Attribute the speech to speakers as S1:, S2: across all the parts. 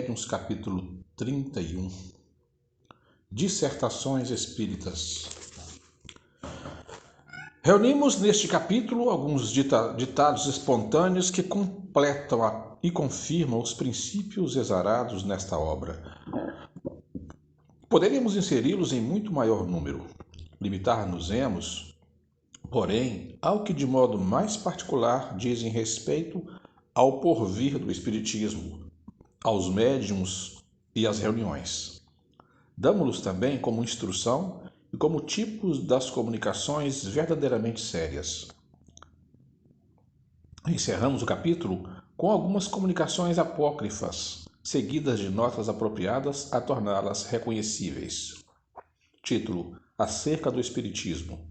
S1: Médiuns, capítulo 31. Dissertações espíritas. Reunimos neste capítulo alguns ditados espontâneos que completam e confirmam os princípios exarados nesta obra. Poderíamos inseri-los em muito maior número. Limitar-nos-emos, porém, ao que de modo mais particular dizem respeito ao porvir do Espiritismo, aos médiuns e às reuniões. Damos-los também como instrução e como tipos das comunicações verdadeiramente sérias. Encerramos o capítulo com algumas comunicações apócrifas, seguidas de notas apropriadas a torná-las reconhecíveis. Título: Acerca do Espiritismo.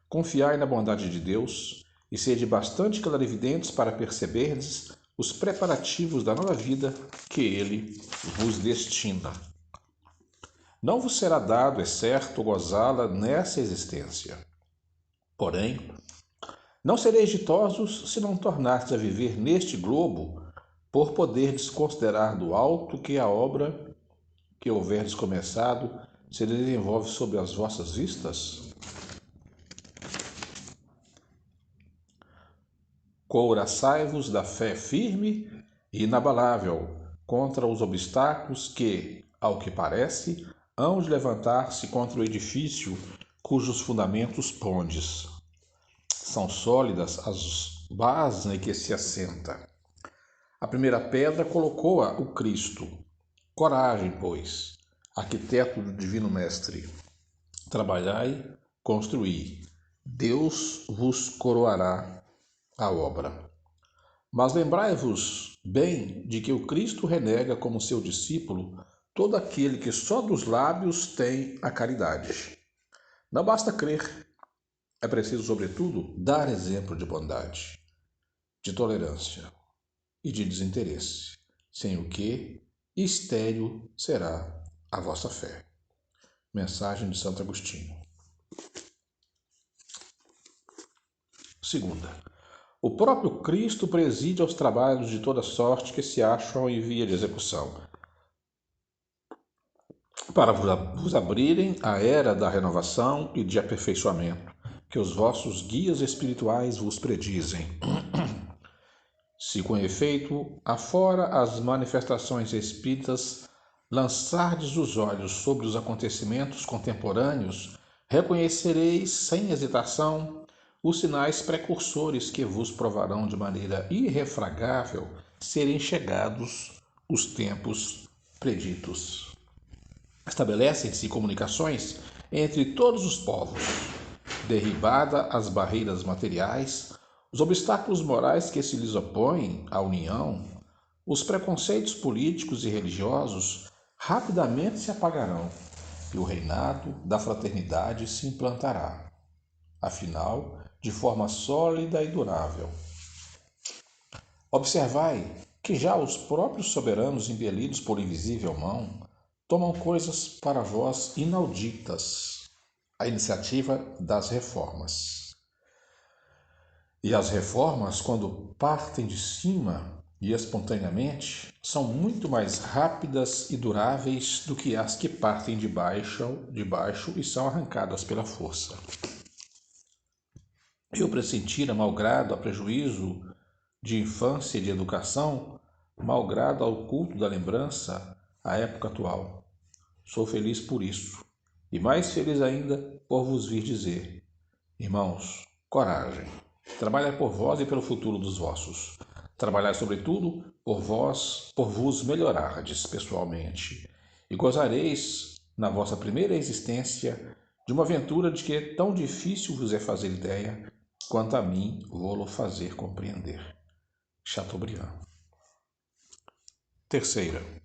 S1: Confiai na bondade de Deus e sede bastante clarividentes para perceberdes os preparativos da nova vida que Ele vos destina. Não vos será dado, é certo, gozá-la nessa existência. Porém, não sereis ditosos se não tornastes a viver neste globo, por poderdes considerar do alto que a obra que houverdes começado se desenvolve sob as vossas vistas? Couraçai-vos da fé firme e inabalável contra os obstáculos que, ao que parece, hão de levantar-se contra o edifício cujos fundamentos pondes. São sólidas as bases em que se assenta. A primeira pedra colocou-a o Cristo. Coragem, pois, arquiteto do Divino Mestre. Trabalhai, construí. Deus vos coroará a obra. Mas lembrai-vos bem de que o Cristo renega como seu discípulo todo aquele que só dos lábios tem a caridade. Não basta crer, é preciso, sobretudo, dar exemplo de bondade, de tolerância e de desinteresse, sem o que estéril será a vossa fé. Mensagem de Santo Agostinho. Segunda. O próprio Cristo preside aos trabalhos de toda sorte que se acham em via de execução, para vos abrirem a era da renovação e de aperfeiçoamento, que os vossos guias espirituais vos predizem. Se com efeito, afora as manifestações espíritas, lançardes os olhos sobre os acontecimentos contemporâneos, reconhecereis sem hesitação os sinais precursores que vos provarão de maneira irrefragável serem chegados os tempos preditos. Estabelecem-se comunicações entre todos os povos. Derribada as barreiras materiais, os obstáculos morais que se lhes opõem à união, os preconceitos políticos e religiosos rapidamente se apagarão e o reinado da fraternidade se implantará. Afinal, de forma sólida e durável. Observai que já os próprios soberanos impelidos por invisível mão tomam coisas para vós inauditas, a iniciativa das reformas. E as reformas, quando partem de cima e espontaneamente, são muito mais rápidas e duráveis do que as que partem de baixo e são arrancadas pela força. Eu pressentira, malgrado a prejuízo de infância e de educação, malgrado ao culto da lembrança, a época atual. Sou feliz por isso, e mais feliz ainda por vos vir dizer: irmãos, coragem, trabalhai por vós e pelo futuro dos vossos. Trabalhai, sobretudo, por vos melhorardes pessoalmente, e gozareis, na vossa primeira existência, de uma aventura de que tão difícil vos é fazer ideia, quanto a mim vou-lo fazer compreender. Chateaubriand. Terceira.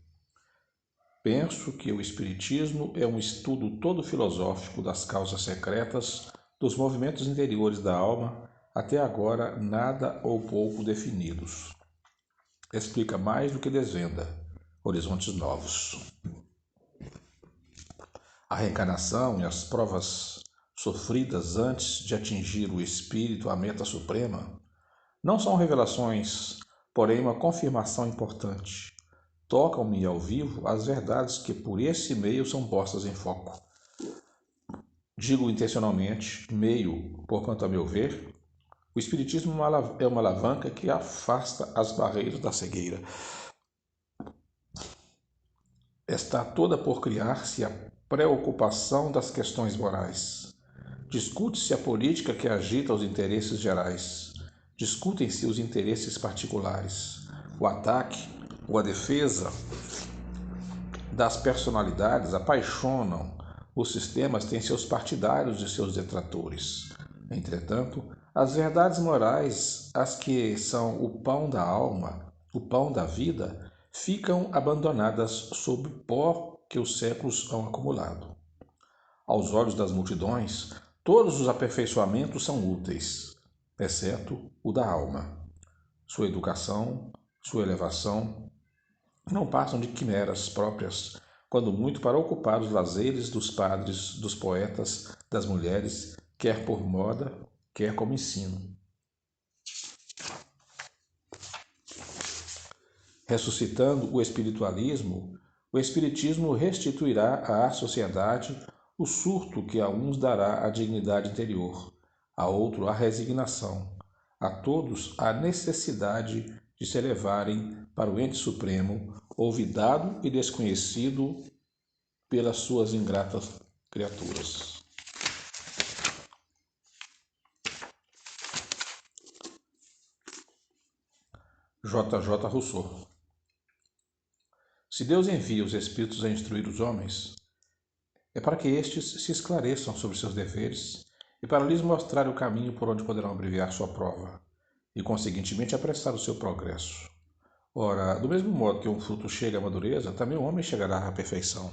S1: Penso que o Espiritismo é um estudo todo filosófico das causas secretas dos movimentos interiores da alma, até agora nada ou pouco definidos. Explica mais do que desvenda horizontes novos. A reencarnação e as provas sofridas antes de atingir o espírito a meta suprema não são revelações, porém uma confirmação importante. tocam-me ao vivo as verdades que por esse meio são postas em foco. Digo intencionalmente meio, porquanto, a meu ver, o Espiritismo é uma alavanca que afasta as barreiras da cegueira. Está toda por criar-se a preocupação das questões morais. Discute-se a política que agita os interesses gerais. Discutem-se os interesses particulares. O ataque ou a defesa das personalidades apaixonam. Os sistemas têm seus partidários e seus detratores. Entretanto, as verdades morais, as que são o pão da alma, o pão da vida, ficam abandonadas sob o pó que os séculos hão acumulado. Aos olhos das multidões, todos os aperfeiçoamentos são úteis, exceto o da alma. Sua educação, sua elevação, não passam de quimeras próprias, quando muito para ocupar os lazeres dos padres, dos poetas, das mulheres, quer por moda, quer como ensino. Ressuscitando o espiritualismo, o espiritismo restituirá à sociedade o surto que a uns dará a dignidade interior, a outro a resignação, a todos a necessidade de se elevarem para o ente supremo, olvidado e desconhecido pelas suas ingratas criaturas. J.J. Rousseau. Se Deus envia os Espíritos a instruir os homens, é para que estes se esclareçam sobre seus deveres e para lhes mostrar o caminho por onde poderão abreviar sua prova e, conseguintemente, apressar o seu progresso. Ora, do mesmo modo que um fruto chega à madureza, também o homem chegará à perfeição.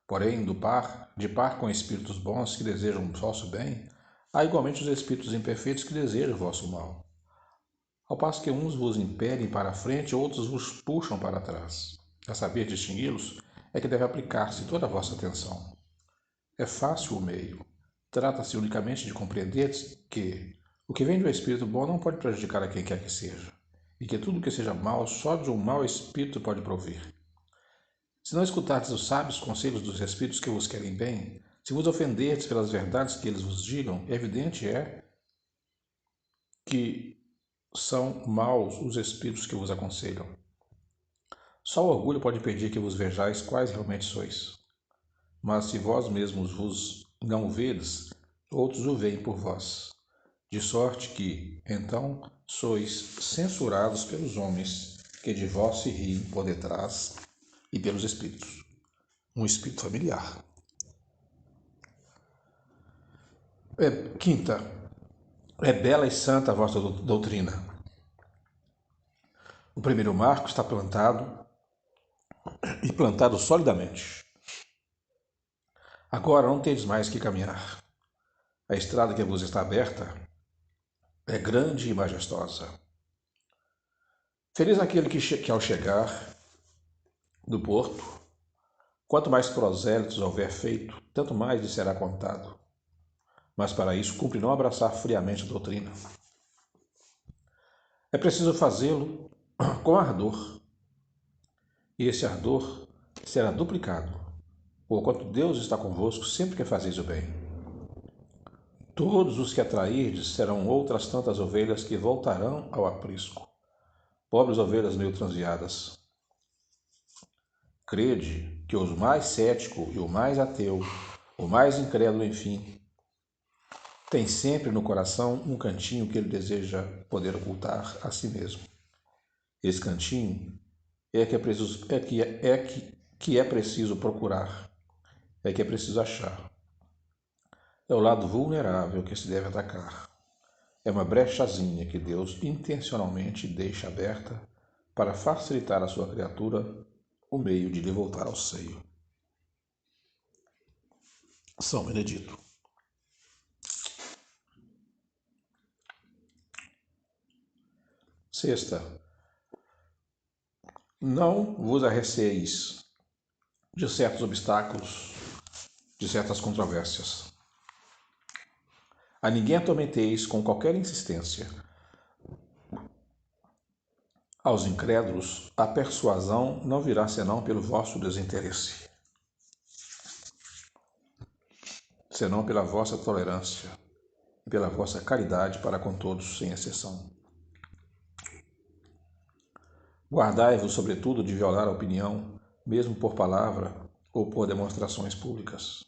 S1: Porém, de par com espíritos bons que desejam o vosso bem, há igualmente os espíritos imperfeitos que desejam o vosso mal. Ao passo que uns vos impelem para a frente, outros vos puxam para trás. A saber distingui-los, é que deve aplicar-se toda a vossa atenção. É fácil o meio. Trata-se unicamente de compreender que o que vem do espírito bom não pode prejudicar a quem quer que seja, e que tudo que seja mal só de um mau espírito pode provir. Se não escutardes os sábios conselhos dos espíritos que vos querem bem, se vos ofenderdes pelas verdades que eles vos digam, evidente é que são maus os espíritos que vos aconselham. Só o orgulho pode impedir que vos vejais quais realmente sois. Mas se vós mesmos vos não o vedes, outros o veem por vós. De sorte que, então, sois censurados pelos homens que de vós se riem por detrás e pelos espíritos. Um espírito familiar. Quinta, é bela e santa a vossa doutrina. O primeiro marco está plantado e plantado solidamente. Agora não tendes mais que caminhar. A estrada que vos está aberta é grande e majestosa. Feliz aquele que ao chegar do porto, quanto mais prosélitos houver feito, tanto mais lhe será contado. Mas para isso cumpre não abraçar friamente a doutrina. É preciso fazê-lo com ardor. E esse ardor será duplicado, porquanto Deus está convosco sempre que fazeis o bem. Todos os que atrairdes serão outras tantas ovelhas que voltarão ao aprisco. Pobres ovelhas meio transviadas. Crede que o mais cético e o mais ateu, o mais incrédulo, enfim, tem sempre no coração um cantinho que ele deseja poder ocultar a si mesmo. Esse cantinho é que é preciso procurar, é que é preciso achar. É o lado vulnerável que se deve atacar. É uma brechazinha que Deus intencionalmente deixa aberta para facilitar à sua criatura o meio de lhe voltar ao seio. São Benedito. Sexta, não vos arreceis de certos obstáculos, de certas controvérsias. A ninguém atormenteis com qualquer insistência. Aos incrédulos, a persuasão não virá senão pelo vosso desinteresse, senão pela vossa tolerância e pela vossa caridade para com todos, sem exceção. Guardai-vos, sobretudo, de violar a opinião, mesmo por palavra ou por demonstrações públicas.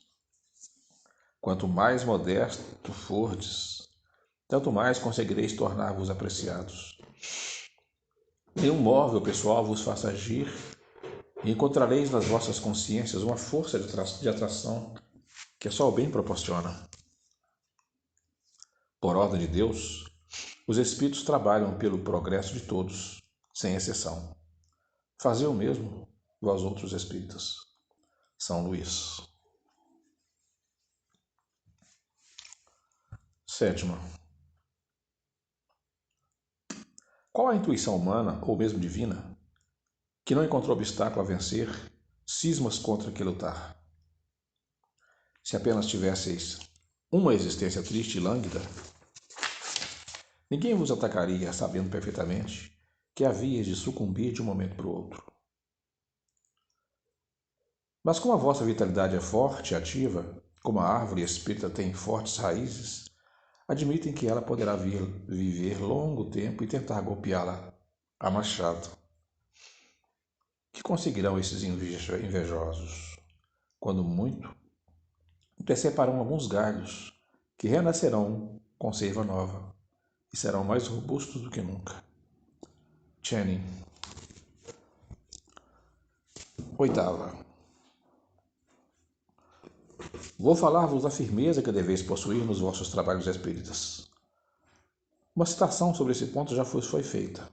S1: Quanto mais modesto fordes, tanto mais conseguireis tornar-vos apreciados. Nenhum móvel pessoal vos faça agir, e encontrareis nas vossas consciências uma força de atração que só o bem proporciona. Por ordem de Deus, os espíritos trabalham pelo progresso de todos, sem exceção. Fazei o mesmo, vós outros espíritas. São Luís. Sétima. Qual a intuição humana, ou mesmo divina, que não encontrou obstáculo a vencer, cismas contra que lutar? Se apenas tivesseis uma existência triste e lânguida, ninguém vos atacaria sabendo perfeitamente que havíeis de sucumbir de um momento para o outro. Mas como a vossa vitalidade é forte e ativa, como a árvore espírita tem fortes raízes, admitem que ela poderá viver longo tempo e tentar golpeá-la a machado. Que conseguirão esses invejosos? Quando muito, deceparão alguns galhos que renascerão com seiva nova e serão mais robustos do que nunca. Channing. Oitava. Vou falar-vos da firmeza que deveis possuir nos vossos trabalhos espíritas. Uma citação sobre esse ponto já foi feita.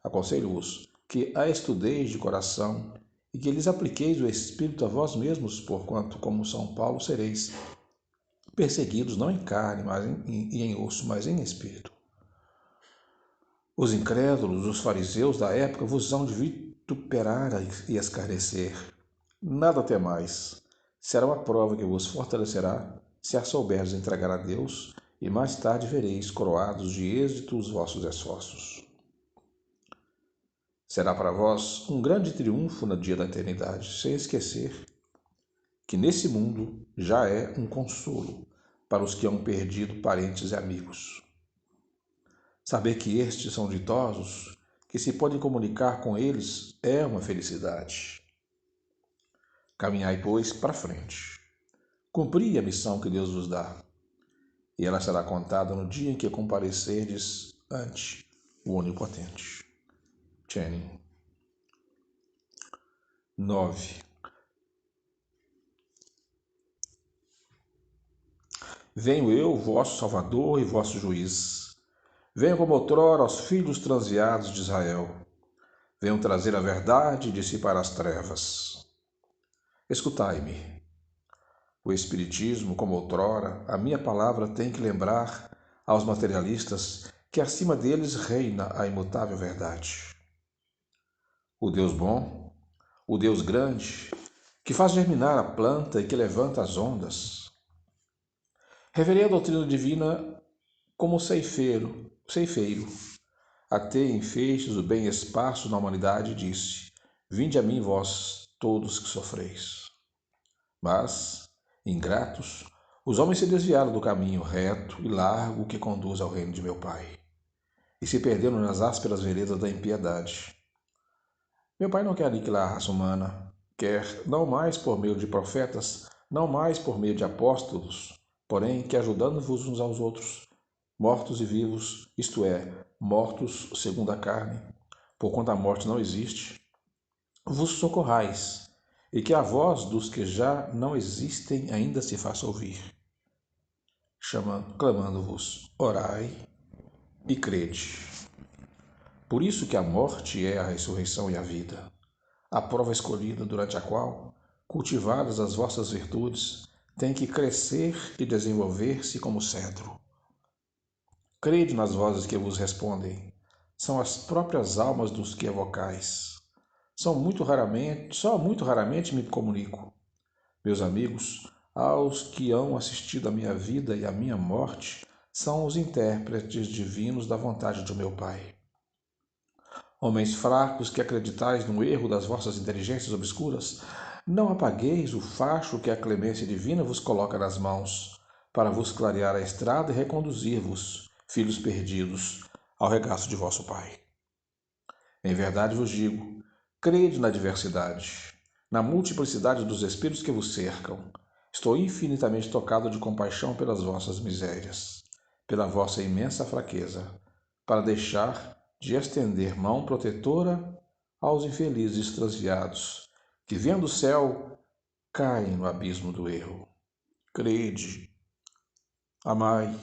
S1: Aconselho-vos que a estudeis de coração e que lhes apliqueis o Espírito a vós mesmos, porquanto, como São Paulo, sereis perseguidos não em carne e em osso, mas em espírito. Os incrédulos, os fariseus da época, vos hão de vituperar e escarnecer. Nada temais. Será uma prova que vos fortalecerá, se a souberdes entregar a Deus, e mais tarde vereis coroados de êxito os vossos esforços. Será para vós um grande triunfo no dia da eternidade, sem esquecer que nesse mundo já é um consolo para os que hão perdido parentes e amigos. Saber que estes são ditosos, que se podem comunicar com eles, é uma felicidade. Caminhai, pois, para frente. Cumpri a missão que Deus vos dá, e ela será contada no dia em que comparecerdes ante o Onipotente. Channing. 9. Venho eu, vosso Salvador e vosso Juiz. Venho como outrora aos filhos transviados de Israel. Venho trazer a verdade e dissipar as trevas. Escutai-me. O Espiritismo, como outrora, a minha palavra tem que lembrar aos materialistas que acima deles reina a imutável verdade. O Deus bom, o Deus grande, que faz germinar a planta e que levanta as ondas. Revelei a doutrina divina como ceifeiro, atei em feixes o bem esparso na humanidade e disse: vinde a mim vós, todos que sofreis. Mas, ingratos, os homens se desviaram do caminho reto e largo que conduz ao reino de meu Pai, e se perderam nas ásperas veredas da impiedade. Meu Pai não quer aniquilar a raça humana, quer, não mais por meio de profetas, não mais por meio de apóstolos, porém que ajudando-vos uns aos outros, mortos e vivos, isto é, mortos segundo a carne, porquanto a morte não existe, vos socorrais, e que a voz dos que já não existem ainda se faça ouvir, clamando-vos, orai e crede. Por isso que a morte é a ressurreição e a vida, a prova escolhida durante a qual, cultivadas as vossas virtudes, tem que crescer e desenvolver-se como cedro. Crede nas vozes que vos respondem. São as próprias almas dos que evocais. Só muito raramente me comunico. Meus amigos, aos que hão assistido à minha vida e à minha morte, são os intérpretes divinos da vontade de meu Pai. Homens fracos que acreditais no erro das vossas inteligências obscuras, não apagueis o facho que a clemência divina vos coloca nas mãos, para vos clarear a estrada e reconduzir-vos, filhos perdidos, ao regaço de vosso Pai. Em verdade vos digo, crede na diversidade, na multiplicidade dos espíritos que vos cercam. Estou infinitamente tocado de compaixão pelas vossas misérias, pela vossa imensa fraqueza, para deixar de estender mão protetora aos infelizes transviados, que, vendo o céu, caem no abismo do erro. Crede, amai,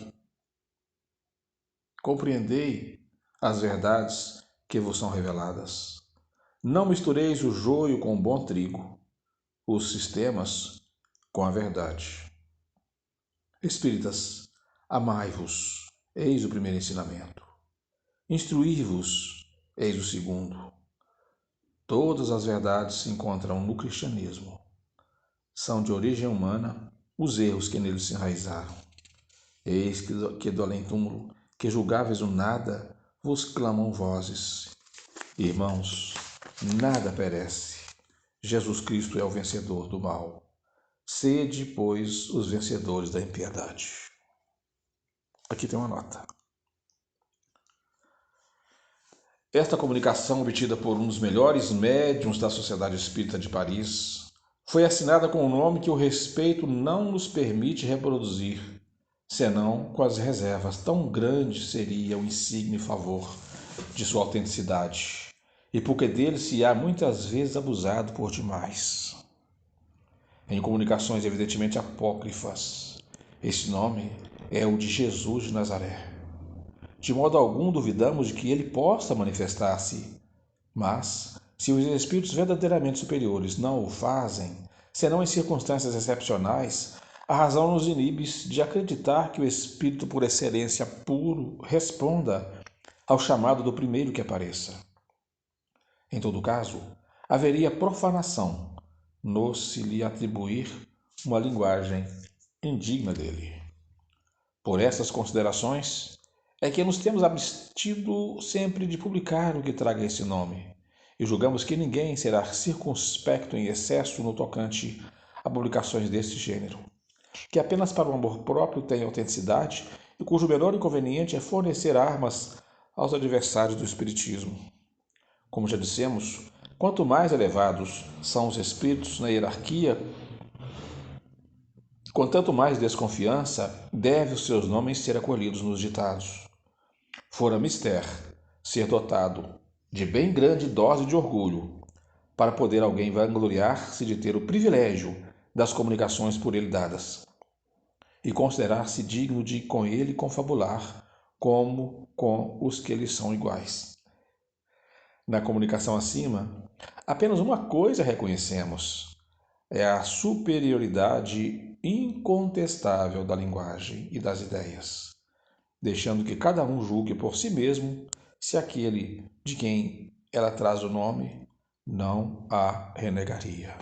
S1: compreendei as verdades que vos são reveladas. Não mistureis o joio com o bom trigo, os sistemas com a verdade. Espíritas, amai-vos, eis o primeiro ensinamento. Instruí-vos, eis o segundo. Todas as verdades se encontram no cristianismo. São de origem humana os erros que nele se enraizaram. Eis que do além-túmulo, que julgáveis o nada, vos clamam vozes. Irmãos, nada perece. Jesus Cristo é o vencedor do mal. Sede, pois, os vencedores da impiedade. Aqui tem uma nota. Esta comunicação, obtida por um dos melhores médiuns da Sociedade Espírita de Paris, foi assinada com um nome que o respeito não nos permite reproduzir, senão com as reservas. Tão grande seria o insigne favor de sua autenticidade, e porque dele se há muitas vezes abusado por demais. Em comunicações evidentemente apócrifas, esse nome é o de Jesus de Nazaré. De modo algum duvidamos de que ele possa manifestar-se, mas, se os espíritos verdadeiramente superiores não o fazem, senão em circunstâncias excepcionais, a razão nos inibe de acreditar que o espírito por excelência puro responda ao chamado do primeiro que apareça. Em todo caso, haveria profanação no se lhe atribuir uma linguagem indigna dele. Por essas considerações, é que nos temos abstido sempre de publicar o que traga esse nome, e julgamos que ninguém será circunspecto em excesso no tocante a publicações deste gênero, que apenas para o amor próprio tem autenticidade e cujo menor inconveniente é fornecer armas aos adversários do Espiritismo. Como já dissemos, quanto mais elevados são os espíritos na hierarquia, com tanto mais desconfiança deve os seus nomes ser acolhidos nos ditados. Fora mister ser dotado de bem grande dose de orgulho, para poder alguém vangloriar-se de ter o privilégio das comunicações por ele dadas, e considerar-se digno de com ele confabular como com os que lhe são iguais. Na comunicação acima, apenas uma coisa reconhecemos: é a superioridade incontestável da linguagem e das ideias, deixando que cada um julgue por si mesmo se aquele de quem ela traz o nome não a renegaria.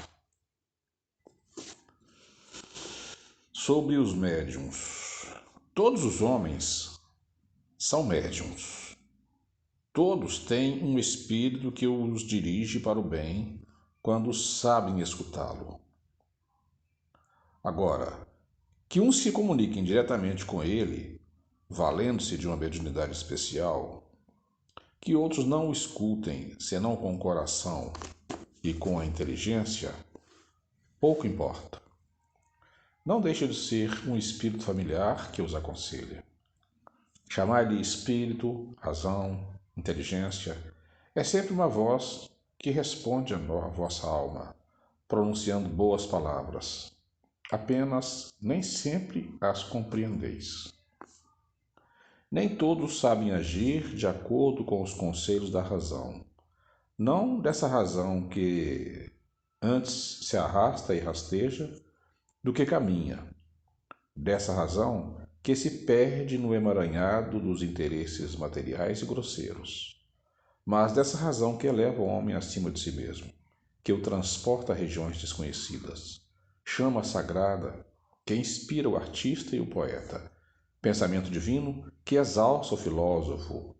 S1: Sobre os médiuns. Todos os homens são médiuns. Todos têm um espírito que os dirige para o bem quando sabem escutá-lo. Agora, que uns se comuniquem diretamente com ele, valendo-se de uma mediunidade especial, que outros não o escutem, senão com o coração e com a inteligência, pouco importa. Não deixa de ser um espírito familiar que os aconselha. Chamar-lhe espírito, razão, inteligência, é sempre uma voz que responde à vossa alma, pronunciando boas palavras. Apenas nem sempre as compreendeis. Nem todos sabem agir de acordo com os conselhos da razão. Não dessa razão que antes se arrasta e rasteja do que caminha. Dessa razão que se perde no emaranhado dos interesses materiais e grosseiros. Mas dessa razão que eleva o homem acima de si mesmo, que o transporta a regiões desconhecidas. Chama sagrada que inspira o artista e o poeta. Pensamento divino que exalça o filósofo,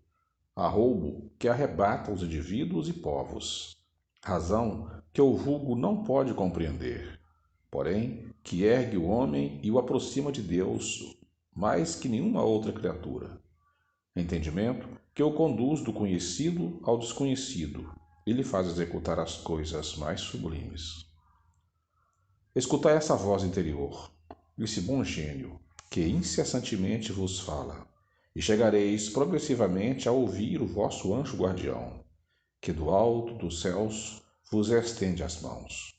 S1: Há roubo que arrebata os indivíduos e povos, razão que o vulgo não pode compreender, porém que ergue o homem e o aproxima de Deus mais que nenhuma outra criatura. Entendimento que o conduz do conhecido ao desconhecido e lhe faz executar as coisas mais sublimes. Escutai essa voz interior, esse bom gênio, que incessantemente vos fala, e chegareis progressivamente a ouvir o vosso anjo guardião, que do alto dos céus vos estende as mãos.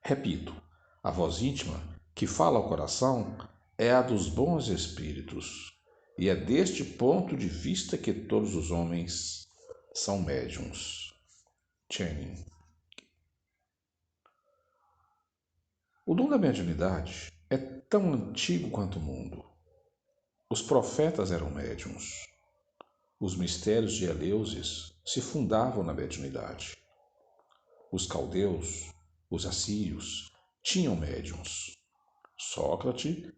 S1: Repito, a voz íntima que fala ao coração é a dos bons espíritos, e é deste ponto de vista que todos os homens são médiuns. Channing. O dom da mediunidade é tão antigo quanto o mundo. Os profetas eram médiuns. Os mistérios de Eleusis se fundavam na mediunidade. Os caldeus, os assírios, tinham médiuns. Sócrates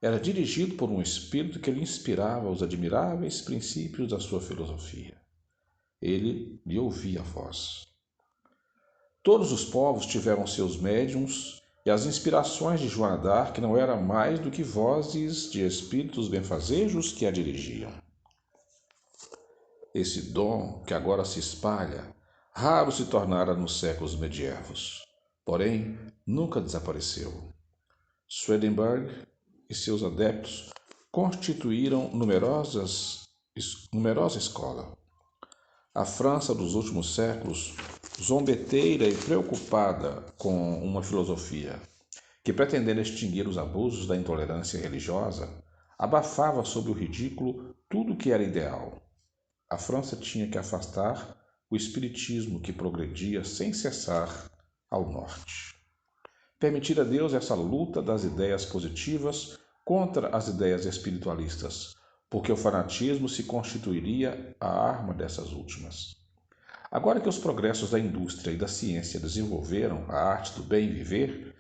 S1: era dirigido por um espírito que lhe inspirava os admiráveis princípios da sua filosofia. Ele lhe ouvia a voz. Todos os povos tiveram seus médiuns, e as inspirações de Joana d'Arc não eram mais do que vozes de espíritos benfazejos que a dirigiam. Esse dom que agora se espalha, raro se tornara nos séculos medievos, porém nunca desapareceu. Swedenborg e seus adeptos constituíram numerosa escola. A França dos últimos séculos, zombeteira e preocupada com uma filosofia que, pretendendo extinguir os abusos da intolerância religiosa, abafava sob o ridículo tudo o que era ideal. A França tinha que afastar o espiritismo que progredia sem cessar ao norte. Permitir a Deus essa luta das ideias positivas contra as ideias espiritualistas, porque o fanatismo se constituiria a arma dessas últimas. Agora que os progressos da indústria e da ciência desenvolveram a arte do bem viver,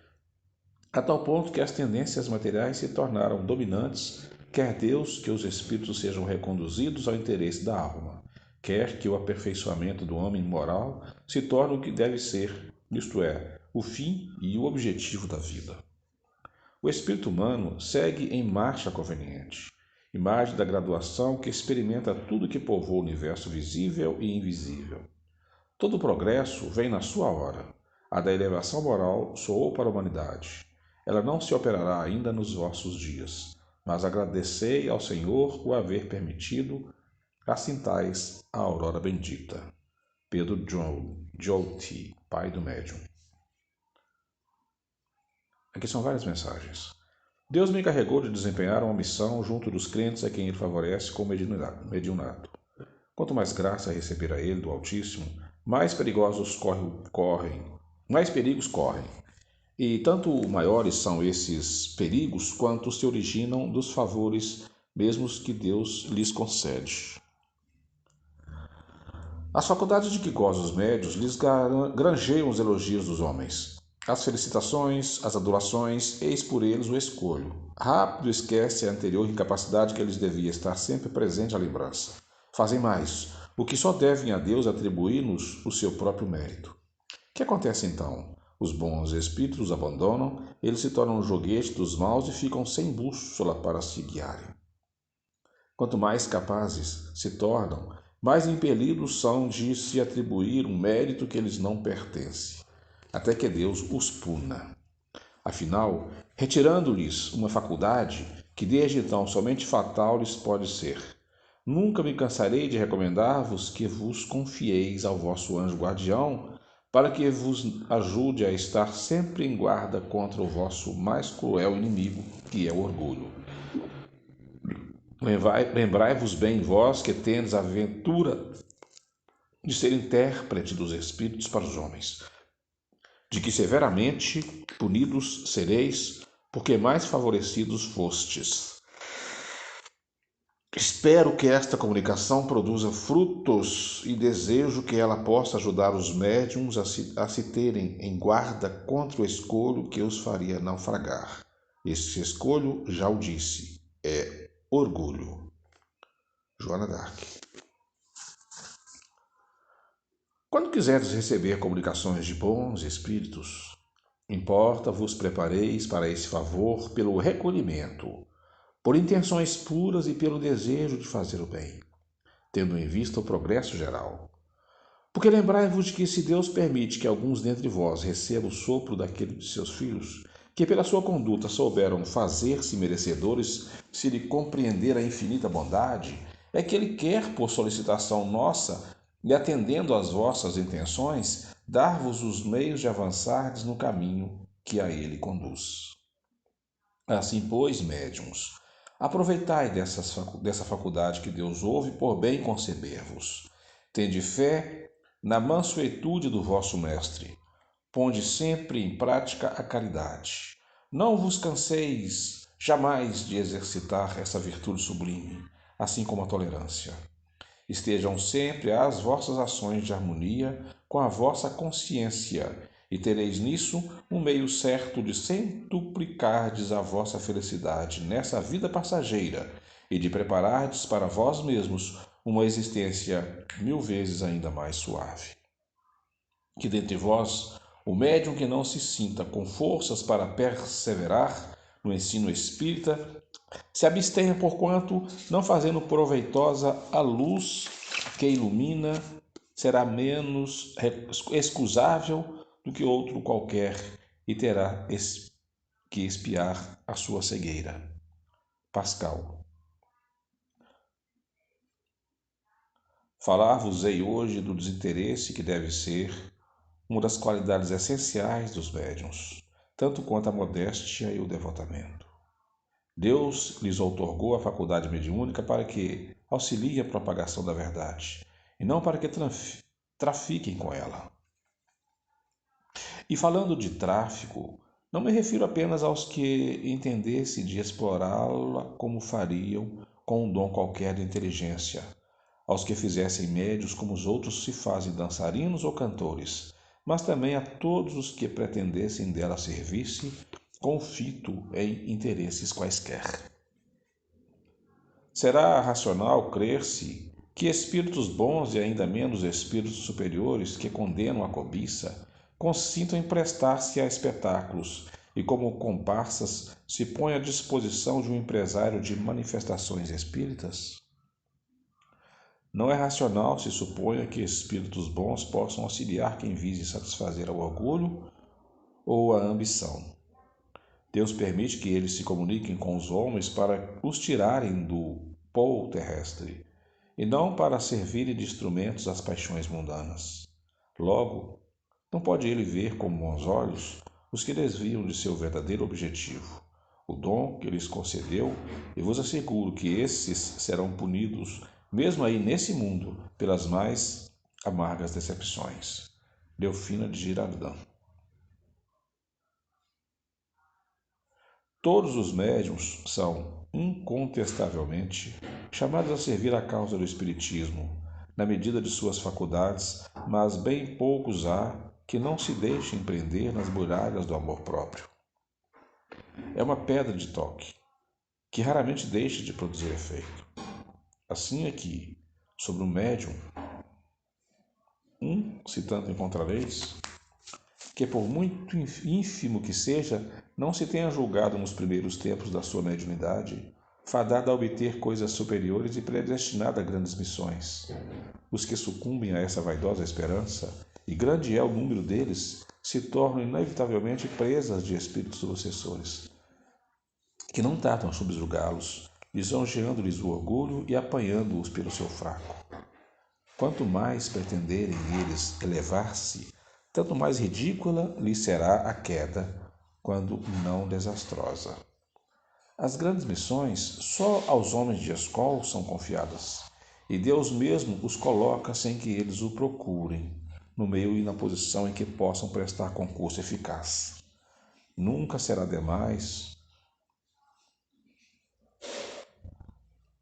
S1: a tal ponto que as tendências materiais se tornaram dominantes, quer Deus que os espíritos sejam reconduzidos ao interesse da alma, quer que o aperfeiçoamento do homem moral se torne o que deve ser, isto é, o fim e o objetivo da vida. O espírito humano segue em marcha conveniente, imagem da graduação que experimenta tudo que povoa o universo visível e invisível. Todo progresso vem na sua hora. A da elevação moral soou para a humanidade. Ela não se operará ainda nos vossos dias, mas agradecei ao Senhor o haver permitido, assintais a aurora bendita. Pedro Jolty, pai do médium. Aqui são várias mensagens. Deus me encarregou de desempenhar uma missão junto dos crentes a quem Ele favorece com mediunato. Quanto mais graça receberá Ele do Altíssimo, mais perigos correm. E tanto maiores são esses perigos quanto se originam dos favores mesmos que Deus lhes concede. As faculdades de que gozam os médios lhes granjeiam os elogios dos homens. As felicitações, as adulações, eis por eles o escolho. Rápido esquece a anterior incapacidade que lhes devia estar sempre presente à lembrança. Fazem mais, o que só devem a Deus atribuir-nos o seu próprio mérito. O que acontece então? Os bons espíritos os abandonam, eles se tornam joguete dos maus e ficam sem bússola para se guiarem. Quanto mais capazes se tornam, mais impelidos são de se atribuir um mérito que lhes não pertence, até que Deus os puna. Afinal, retirando-lhes uma faculdade que desde então somente fatal lhes pode ser, nunca me cansarei de recomendar-vos que vos confieis ao vosso anjo guardião, para que vos ajude a estar sempre em guarda contra o vosso mais cruel inimigo, que é o orgulho. Lembrai-vos bem, vós que tendes a ventura de ser intérprete dos espíritos para os homens, de que severamente punidos sereis, porque mais favorecidos fostes. Espero que esta comunicação produza frutos e desejo que ela possa ajudar os médiuns a se terem em guarda contra o escolho que os faria naufragar. Este escolho, já o disse, é orgulho. Joana d'Arc. Quando quiseres receber comunicações de bons espíritos, importa vos prepareis para esse favor pelo recolhimento, por intenções puras e pelo desejo de fazer o bem, tendo em vista o progresso geral. Porque lembrai-vos de que se Deus permite que alguns dentre vós recebam o sopro daquele de seus filhos, que pela sua conduta souberam fazer-se merecedores, se lhe compreender a infinita bondade, é que ele quer, por solicitação nossa, e atendendo às vossas intenções, dar-vos os meios de avançardes no caminho que a ele conduz. Assim, pois, médiuns, aproveitai dessa faculdade que Deus ouve por bem conceber-vos. Tende fé na mansuetude do vosso Mestre. Ponde sempre em prática a caridade. Não vos canseis jamais de exercitar essa virtude sublime, assim como a tolerância. Estejam sempre as vossas ações de harmonia com a vossa consciência, e tereis nisso um meio certo de centuplicardes a vossa felicidade nessa vida passageira e de preparardes para vós mesmos uma existência 1000 vezes ainda mais suave. Que dentre vós, o médium que não se sinta com forças para perseverar no ensino espírita, se abstenha porquanto, não fazendo proveitosa a luz que ilumina, será menos excusável do que outro qualquer e terá que expiar a sua cegueira. Pascal. Falar-vos-ei hoje do desinteresse que deve ser uma das qualidades essenciais dos médiuns, tanto quanto a modéstia e o devotamento. Deus lhes outorgou a faculdade mediúnica para que auxiliem a propagação da verdade, e não para que trafiquem com ela. E falando de tráfico, não me refiro apenas aos que entendessem de explorá-la como fariam com um dom qualquer de inteligência, aos que fizessem médios como os outros se fazem dançarinos ou cantores, mas também a todos os que pretendessem dela servir-se confito em interesses quaisquer. Será racional crer-se que espíritos bons e ainda menos espíritos superiores que condenam a cobiça consintam em prestar-se a espetáculos e, como comparsas, se põem à disposição de um empresário de manifestações espíritas? Não é racional se suponha que espíritos bons possam auxiliar quem vise satisfazer ao orgulho ou à ambição. Deus permite que eles se comuniquem com os homens para os tirarem do polo terrestre, e não para servirem de instrumentos às paixões mundanas. Logo, não pode ele ver com bons olhos os que desviam de seu verdadeiro objetivo, o dom que lhes concedeu, e vos asseguro que esses serão punidos, mesmo aí nesse mundo, pelas mais amargas decepções. Delfina de Girardin. Todos os médiuns são, incontestavelmente, chamados a servir a causa do Espiritismo, na medida de suas faculdades, mas bem poucos há que não se deixem prender nas muralhas do amor próprio. É uma pedra de toque, que raramente deixa de produzir efeito. Assim aqui, sobre o médium, citando encontrareis, que por muito ínfimo que seja, não se tenha julgado nos primeiros tempos da sua mediunidade, fadada a obter coisas superiores e predestinada a grandes missões. Os que sucumbem a essa vaidosa esperança, e grande é o número deles, se tornam inevitavelmente presas de espíritos obsessores, que não tardam a subjugá-los, lisonjeando-lhes o orgulho e apanhando-os pelo seu fraco. Quanto mais pretenderem eles elevar-se, tanto mais ridícula lhes será a queda, quando não desastrosa. As grandes missões só aos homens de escola são confiadas, e Deus mesmo os coloca sem que eles o procurem, no meio e na posição em que possam prestar concurso eficaz. Nunca será demais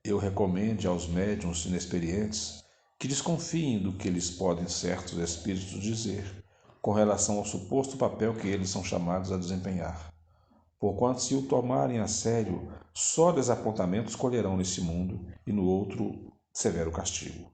S1: eu recomende aos médiuns inexperientes que desconfiem do que lhes podem certos espíritos dizer com relação ao suposto papel que eles são chamados a desempenhar. Porquanto, se o tomarem a sério, só desapontamentos colherão nesse mundo e no outro severo castigo.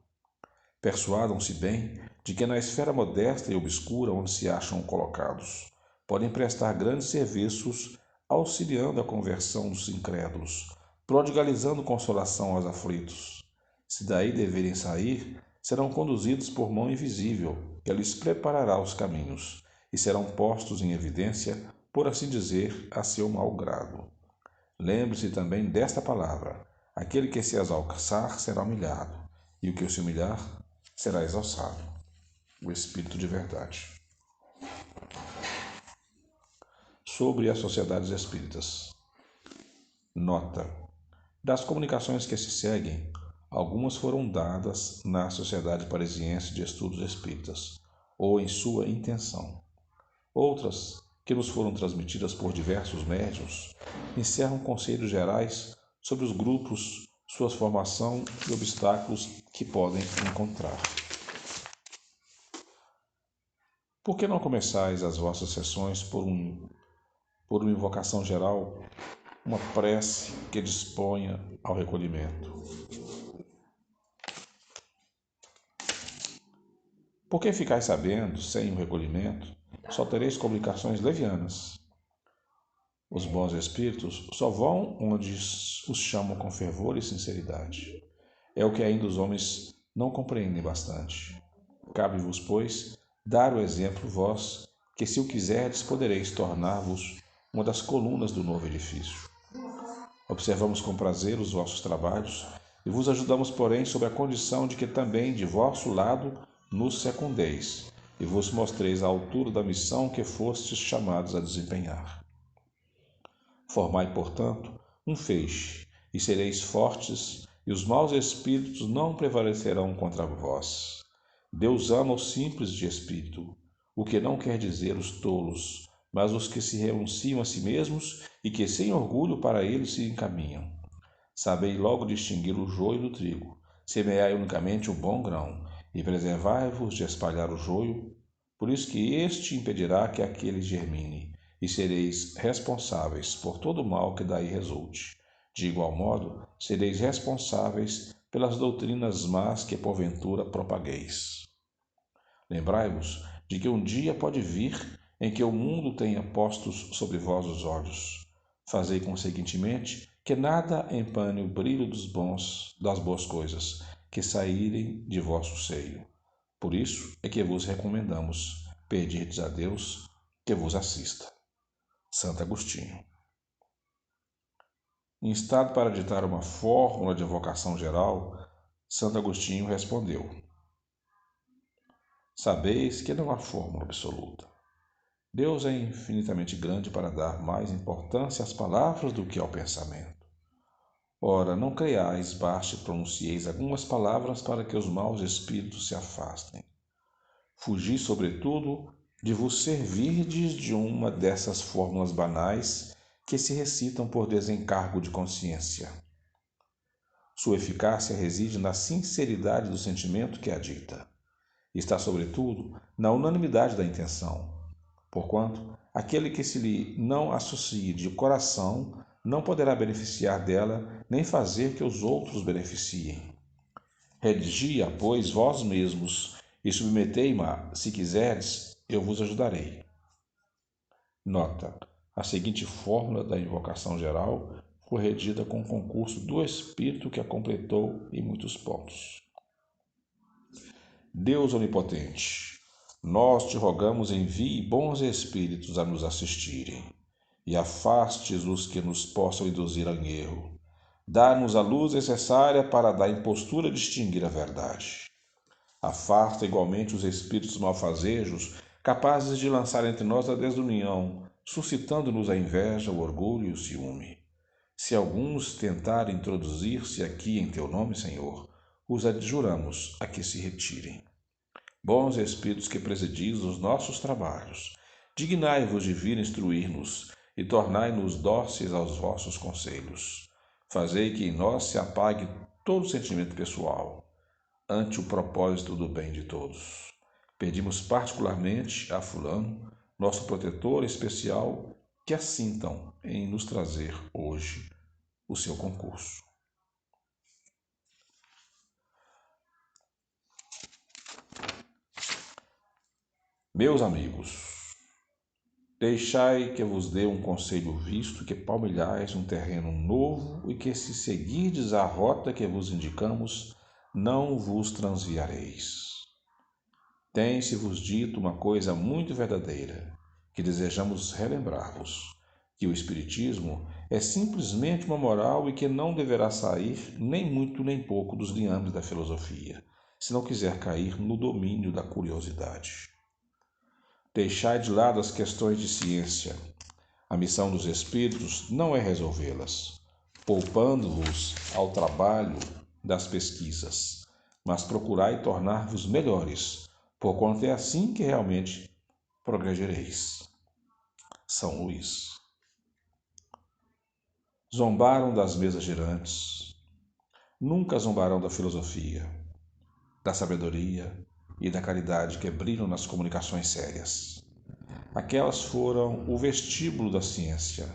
S1: Persuadam-se bem de que na esfera modesta e obscura onde se acham colocados, podem prestar grandes serviços auxiliando a conversão dos incrédulos, prodigalizando consolação aos aflitos. Se daí deverem sair, serão conduzidos por mão invisível, que lhes preparará os caminhos, e serão postos em evidência, por assim dizer, a seu mau grado. Lembre-se também desta palavra: aquele que se exalçar será humilhado, e o que se humilhar será exalçado. O Espírito de verdade. Sobre as sociedades espíritas. Nota: das comunicações que se seguem, algumas foram dadas na Sociedade Parisiense de Estudos Espíritas, ou em sua intenção. Outras, que nos foram transmitidas por diversos médiuns, encerram conselhos gerais sobre os grupos, sua formação e obstáculos que podem encontrar. Por que não começais as vossas sessões por uma invocação geral, uma prece que disponha ao recolhimento? Porque ficais sabendo, sem o recolhimento, só tereis complicações levianas. Os bons espíritos só vão onde os chamam com fervor e sinceridade. É o que ainda os homens não compreendem bastante. Cabe-vos, pois, dar o exemplo vós, que se o quiserdes podereis tornar-vos uma das colunas do novo edifício. Observamos com prazer os vossos trabalhos e vos ajudamos, porém, sob a condição de que também de vosso lado nos secundeis e vos mostreis à altura da missão que fostes chamados a desempenhar. Formai, portanto, um feixe, e sereis fortes, e os maus espíritos não prevalecerão contra vós. Deus ama os simples de espírito, o que não quer dizer os tolos, mas os que se renunciam a si mesmos e que sem orgulho para ele se encaminham. Sabei logo distinguir o joio do trigo, semeai unicamente o bom grão, e preservai-vos de espalhar o joio, por isso que este impedirá que aquele germine, e sereis responsáveis por todo o mal que daí resulte. De igual modo, sereis responsáveis pelas doutrinas más que porventura propagueis. Lembrai-vos de que um dia pode vir em que o mundo tenha postos sobre vós os olhos. Fazei conseguintemente que nada empane o brilho das boas coisas que saírem de vosso seio. Por isso é que vos recomendamos, pedirdes a Deus que vos assista. Santo Agostinho. Instado para ditar uma fórmula de invocação geral, Santo Agostinho respondeu: sabeis que não há fórmula absoluta. Deus é infinitamente grande para dar mais importância às palavras do que ao pensamento. Ora, não creiais, baste pronuncieis algumas palavras para que os maus espíritos se afastem. Fugi, sobretudo, de vos servirdes de uma dessas fórmulas banais que se recitam por desencargo de consciência. Sua eficácia reside na sinceridade do sentimento que a dita. Está, sobretudo, na unanimidade da intenção. Porquanto, aquele que se lhe não associe de coração não poderá beneficiar dela, nem fazer que os outros beneficiem. Redigi-a, pois, vós mesmos, e submetei-ma, se quiserdes, eu vos ajudarei. Nota: a seguinte fórmula da invocação geral foi redigida com o concurso do Espírito que a completou em muitos pontos. Deus onipotente, nós te rogamos, envie bons espíritos a nos assistirem, e afastes os que nos possam induzir em erro. Dá-nos a luz necessária para da impostura distinguir a verdade. Afasta igualmente os espíritos malfazejos, capazes de lançar entre nós a desunião, suscitando-nos a inveja, o orgulho e o ciúme. Se alguns tentarem introduzir-se aqui em teu nome, Senhor, os adjuramos a que se retirem. Bons espíritos que presidis os nossos trabalhos, dignai-vos de vir instruir-nos e tornai-nos dóceis aos vossos conselhos. Fazei que em nós se apague todo sentimento pessoal, ante o propósito do bem de todos. Pedimos particularmente a fulano, nosso protetor especial, que assintam em nos trazer hoje o seu concurso. Meus amigos, deixai que vos dê um conselho, visto que palmilhais um terreno novo e que, se seguirdes a rota que vos indicamos, não vos transviareis. Tem-se-vos dito uma coisa muito verdadeira, que desejamos relembrar-vos, que o Espiritismo é simplesmente uma moral e que não deverá sair nem muito nem pouco dos liames da filosofia, se não quiser cair no domínio da curiosidade. Deixai de lado as questões de ciência. A missão dos espíritos não é resolvê-las, poupando-vos ao trabalho das pesquisas, mas procurai tornar-vos melhores, porquanto é assim que realmente progredireis. São Luís. Zombaram das mesas girantes. Nunca zombarão da filosofia, da sabedoria e da caridade que brilham nas comunicações sérias. Aquelas foram o vestíbulo da ciência.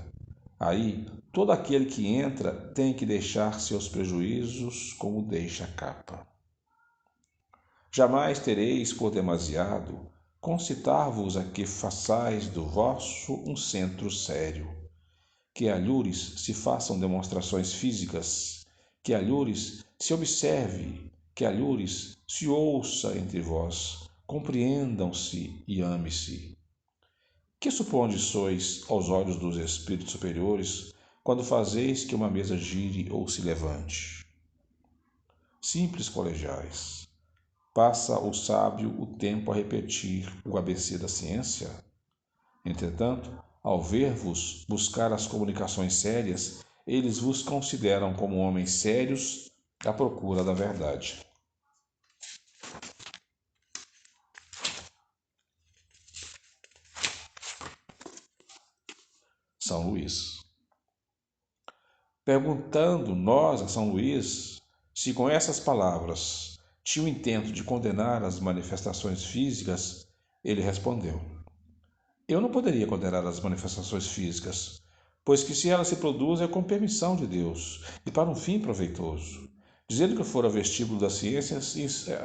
S1: Aí, todo aquele que entra tem que deixar seus prejuízos como deixa a capa. Jamais tereis por demasiado concitar-vos a que façais do vosso um centro sério, que alhures se façam demonstrações físicas, que alhures se observe, que alhures se ouça entre vós, compreendam-se e ame-se. Que supondes sois aos olhos dos espíritos superiores quando fazeis que uma mesa gire ou se levante? Simples colegiais. Passa o sábio o tempo a repetir o ABC da ciência? Entretanto, ao ver-vos buscar as comunicações sérias, eles vos consideram como homens sérios à procura da verdade. São Luís. Perguntando nós a São Luís se com essas palavras tinha o intento de condenar as manifestações físicas, ele respondeu: eu não poderia condenar as manifestações físicas, pois que se elas se produzem é com permissão de Deus e para um fim proveitoso. Dizendo que fora vestíbulo da ciência,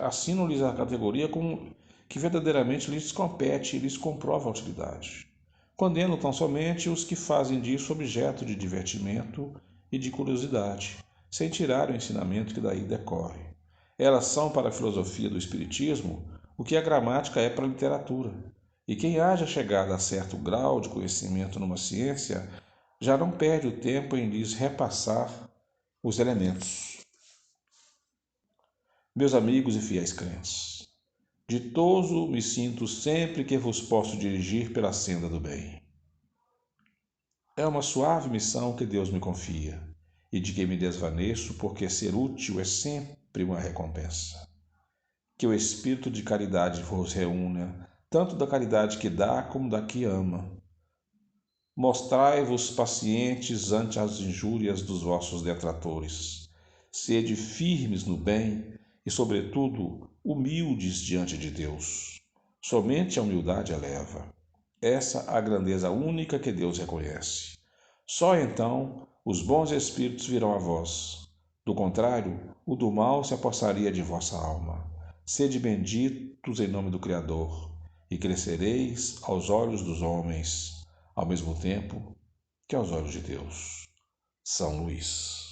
S1: assino-lhes a categoria como que verdadeiramente lhes compete e lhes comprova a utilidade. Condeno tão somente os que fazem disso objeto de divertimento e de curiosidade, sem tirar o ensinamento que daí decorre. Elas são para a filosofia do Espiritismo o que a gramática é para a literatura. E quem haja chegado a certo grau de conhecimento numa ciência já não perde o tempo em lhes repassar os elementos. Meus amigos e fiéis crentes, ditoso me sinto sempre que vos posso dirigir pela senda do bem. É uma suave missão que Deus me confia e de que me desvaneço, porque ser útil é sempre uma recompensa. Que o espírito de caridade vos reúna, tanto da caridade que dá como da que ama. Mostrai-vos pacientes ante as injúrias dos vossos detratores. Sede firmes no bem e, sobretudo, humildes diante de Deus. Somente a humildade eleva. Essa a grandeza única que Deus reconhece. Só então os bons espíritos virão a vós. Do contrário, o do mal se apossaria de vossa alma. Sede benditos em nome do Criador, e crescereis aos olhos dos homens, ao mesmo tempo que aos olhos de Deus. São Luís.